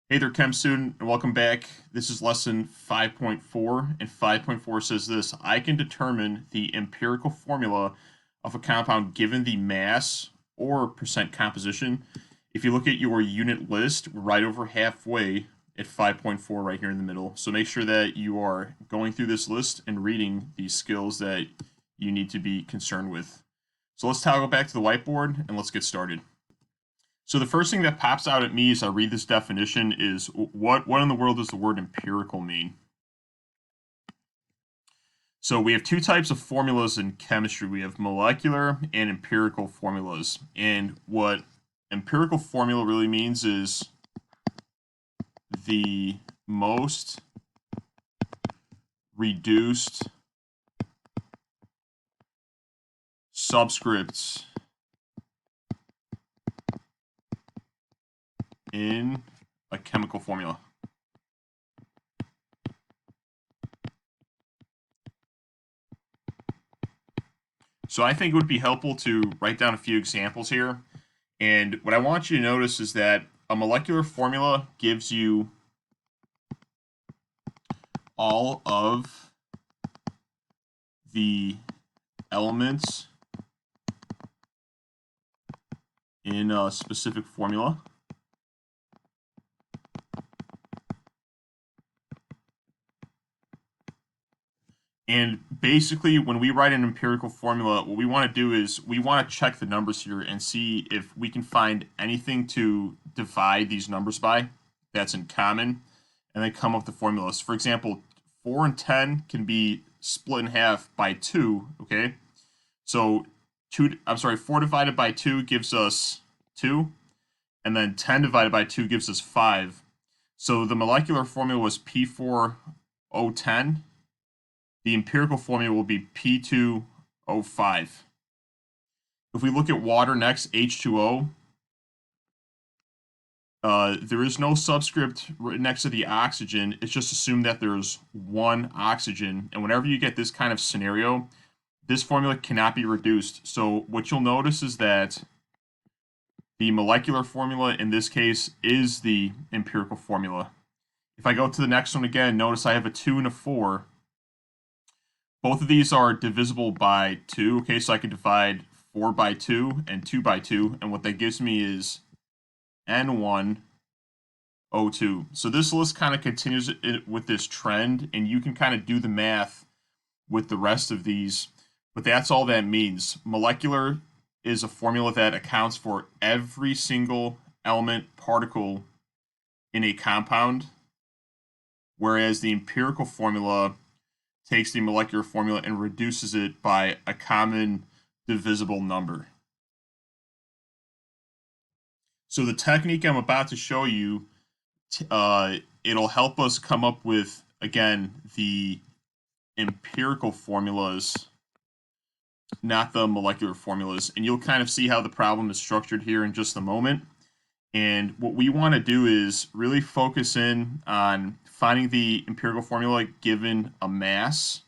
Hey there, Chem student, and welcome back. This is lesson 5.4, and 5.4 says this: I can determine the empirical formula of a compound given the mass or percent composition. If you look at your unit list, we're right over halfway at 5.4 right here in the middle. So make sure that you are going through this list and reading these skills that you need to be concerned with. So let's toggle back to the whiteboard and let's get started. So the first thing that pops out at me as I read this definition is what in the world does the word empirical mean? So we have two types of formulas in chemistry. We have molecular and empirical formulas. And what empirical formula really means is the most reduced subscripts in a chemical formula. So I think it would be helpful to write down a few examples here. And what I want you to notice is that a molecular formula gives you all of the elements in a specific formula. And basically, when we write an empirical formula, what we want to do is we want to check the numbers here and see if we can find anything to divide these numbers by that's in common, and then come up with the formulas. For example, 4 and 10 can be split in half by 2, okay? So 4 divided by 2 gives us 2, and then 10 divided by 2 gives us 5. So the molecular formula was P4O10. The empirical formula will be P2O5. If we look at water next, H2O, there is no subscript right next to the oxygen. It's just assumed that there's one oxygen. And whenever you get this kind of scenario, this formula cannot be reduced. So what you'll notice is that the molecular formula in this case is the empirical formula. If I go to the next one again, notice I have a 2 and a 4. Both of these are divisible by 2, okay, so I can divide 4 by 2 and 2 by 2, and what that gives me is N1O2. So this list kind of continues with this trend, and you can kind of do the math with the rest of these, but that's all that means. Molecular is a formula that accounts for every single element particle in a compound, whereas the empirical formula takes the molecular formula and reduces it by a common divisible number. So the technique I'm about to show you, it'll help us come up with, again, the empirical formulas, not the molecular formulas. And you'll kind of see how the problem is structured here in just a moment. And what we want to do is really focus in on finding the empirical formula given a mass.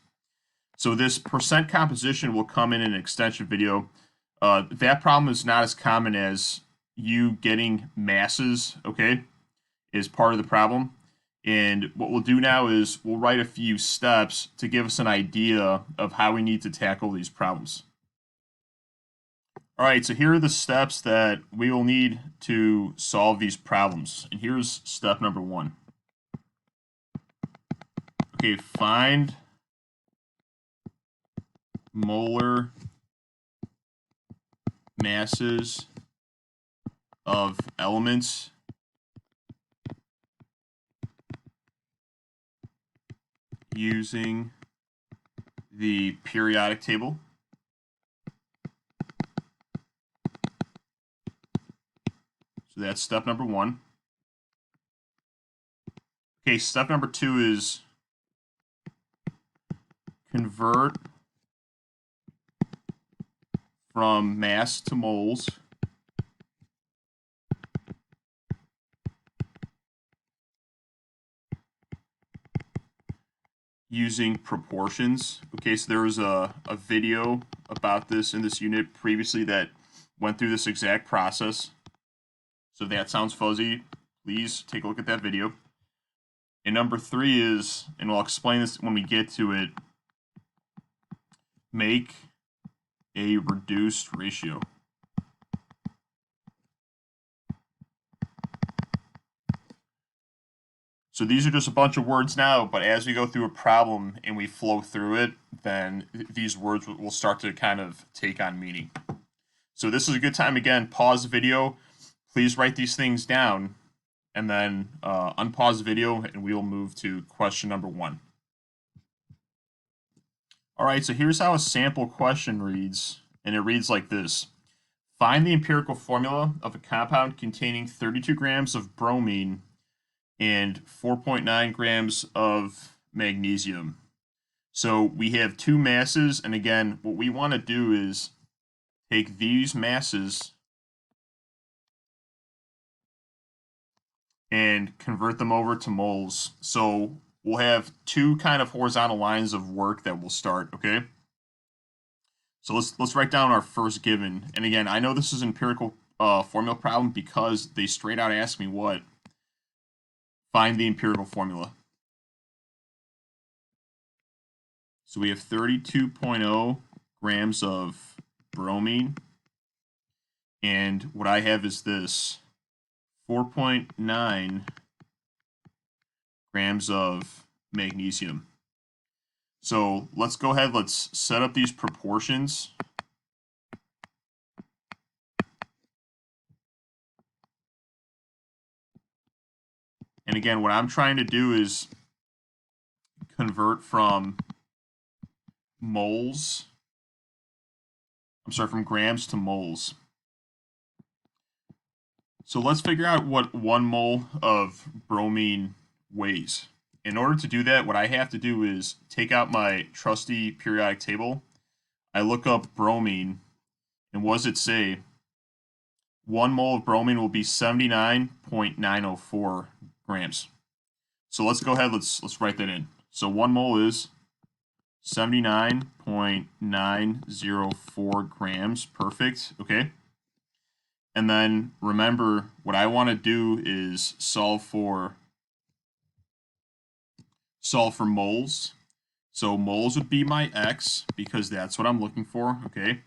So this percent composition will come in an extension video. That problem is not as common as you getting masses, okay, is part of the problem. And what we'll do now is we'll write a few steps to give us an idea of how we need to tackle these problems. All right, so here are the steps that we will need to solve these problems. And here's step number 1. Okay, find molar masses of elements using the periodic table. So that's step number 1. Okay, step number 2 is convert from mass to moles using proportions. Okay, so there was a video about this in this unit previously that went through this exact process. So if that sounds fuzzy, please take a look at that video. And number 3 is, and I'll explain this when we get to it, make a reduced ratio. So these are just a bunch of words now, but as we go through a problem and we flow through it, then these words will start to kind of take on meaning. So this is a good time, again, pause the video, please write these things down, and then unpause the video, and we will move to question number 1. All right, so here's how a sample question reads, and it reads like this. Find the empirical formula of a compound containing 32 grams of bromine and 4.9 grams of magnesium. So we have 2 masses, and again, what we want to do is take these masses and convert them over to moles. So we'll have 2 kind of horizontal lines of work that we'll start, okay? So let's write down our first given. And again, I know this is an empirical formula problem because they straight out ask me what? Find the empirical formula. So we have 32.0 grams of bromine, and what I have is this 4.9 grams of magnesium. So let's go ahead, let's set up these proportions. And again, what I'm trying to do is convert from from grams to moles. So let's figure out what 1 mole of bromine weighs. In order to do that, what I have to do is take out my trusty periodic table. I look up bromine, and what does it say? 1 mole of bromine will be 79.904 grams. So let's go ahead, let's write that in. So 1 mole is 79.904 grams. Perfect. Okay. And then remember, what I want to do is solve for moles. So moles would be my x because that's what I'm looking for. Okay.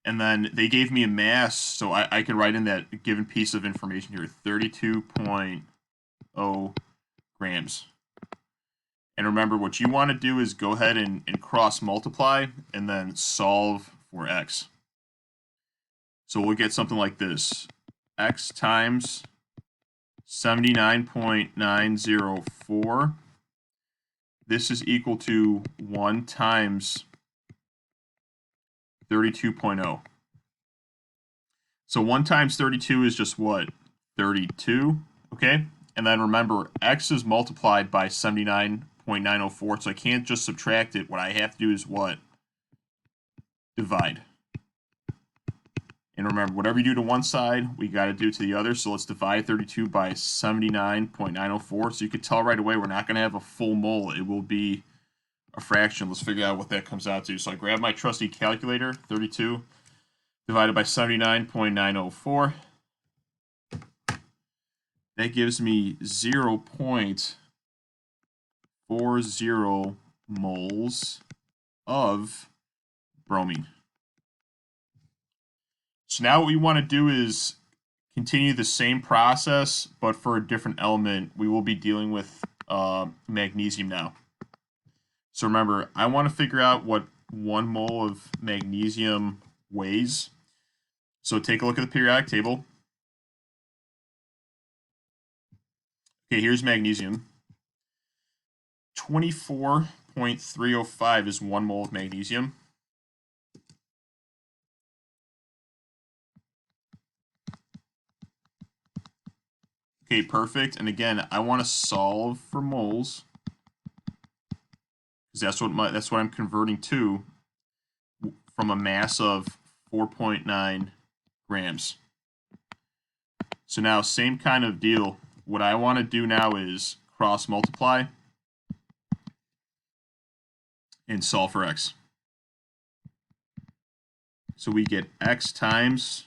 And then they gave me a mass, so I can write in that given piece of information here, 32.0 grams. And remember, what you want to do is go ahead and cross multiply and then solve for x. So we'll get something like this. X times 79.904. This is equal to 1 times 32.0. So 1 times 32 is just what? 32, okay? And then remember, x is multiplied by 79.904, so I can't just subtract it. What I have to do is what? Divide. And remember, whatever you do to one side, we got to do to the other. So let's divide 32 by 79.904. So you can tell right away we're not going to have a full mole. It will be a fraction. Let's figure out what that comes out to. So I grab my trusty calculator, 32 divided by 79.904. That gives me 0.40 moles of bromine. So now what we want to do is continue the same process, but for a different element. We will be dealing with magnesium now. So remember, I want to figure out what 1 mole of magnesium weighs. So take a look at the periodic table. Okay, here's magnesium. 24.305 is 1 mole of magnesium. Okay, perfect. And again, I want to solve for moles because that's what I'm converting to from a mass of 4.9 grams. So now, same kind of deal. What I want to do now is cross multiply and solve for x. So we get x times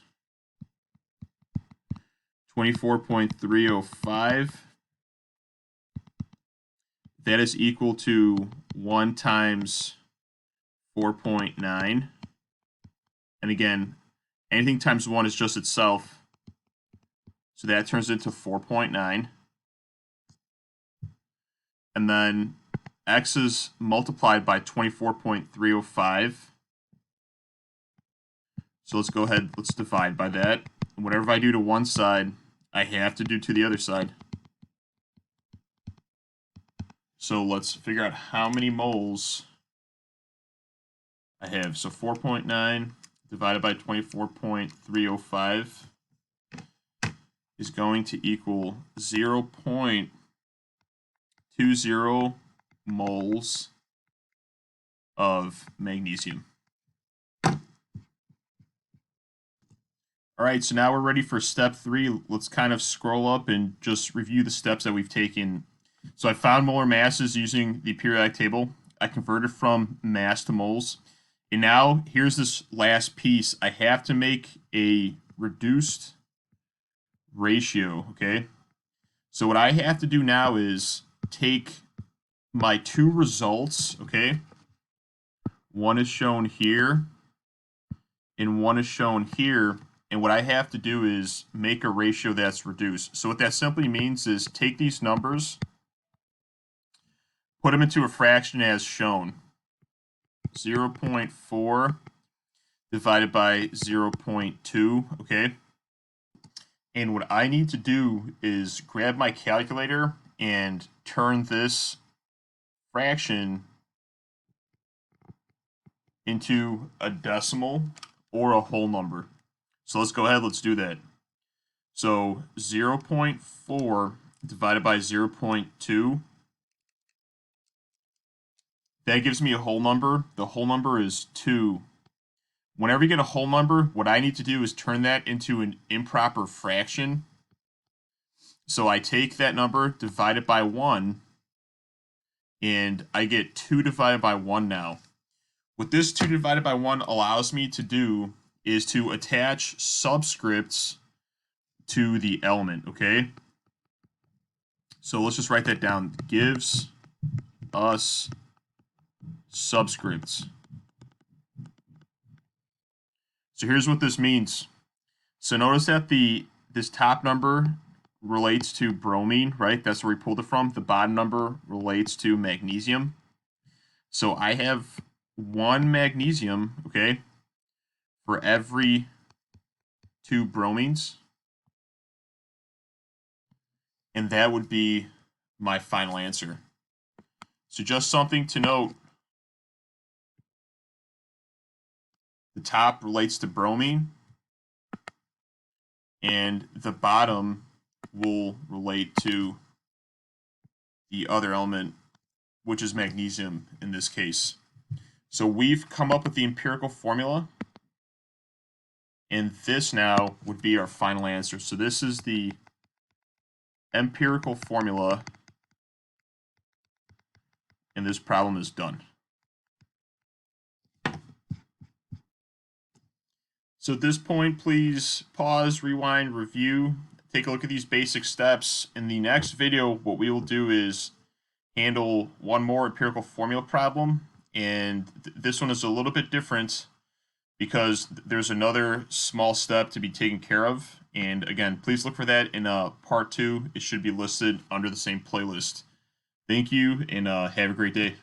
24.305. That is equal to 1 times 4.9. And again, anything times 1 is just itself. So that turns into 4.9. And then x is multiplied by 24.305. So let's go ahead, let's divide by that. And whatever I do to one side, I have to do to the other side. So let's figure out how many moles I have. So 4.9 divided by 24.305 is going to equal 0.20 moles of magnesium. All right, so now we're ready for step 3. Let's kind of scroll up and just review the steps that we've taken. So I found molar masses using the periodic table. I converted from mass to moles. And now here's this last piece. I have to make a reduced ratio, okay? So what I have to do now is take my two results, okay? One is shown here, and one is shown here. And what I have to do is make a ratio that's reduced. So what that simply means is take these numbers, put them into a fraction as shown. 0.4 divided by 0.2, okay? And what I need to do is grab my calculator and turn this fraction into a decimal or a whole number. So let's go ahead, let's do that. So 0.4 divided by 0.2, that gives me a whole number. The whole number is 2. Whenever you get a whole number, what I need to do is turn that into an improper fraction. So I take that number, divide it by 1, and I get 2 divided by 1 now. What this 2 divided by 1 allows me to do is to attach subscripts to the element, okay? So let's just write that down. Gives us subscripts. So here's what this means. So notice that this top number relates to bromine, right? That's where we pulled it from. The bottom number relates to magnesium. So I have 1 magnesium, okay, for every 2 bromines. And that would be my final answer. So just something to note. The top relates to bromine, and the bottom will relate to the other element, which is magnesium in this case. So we've come up with the empirical formula, and this now would be our final answer. So this is the empirical formula, and this problem is done. So at this point, please pause, rewind, review, take a look at these basic steps. In the next video, what we will do is handle one more empirical formula problem, and this one is a little bit different because there's another small step to be taken care of. And again, please look for that in part 2. It should be listed under the same playlist. Thank you, and have a great day.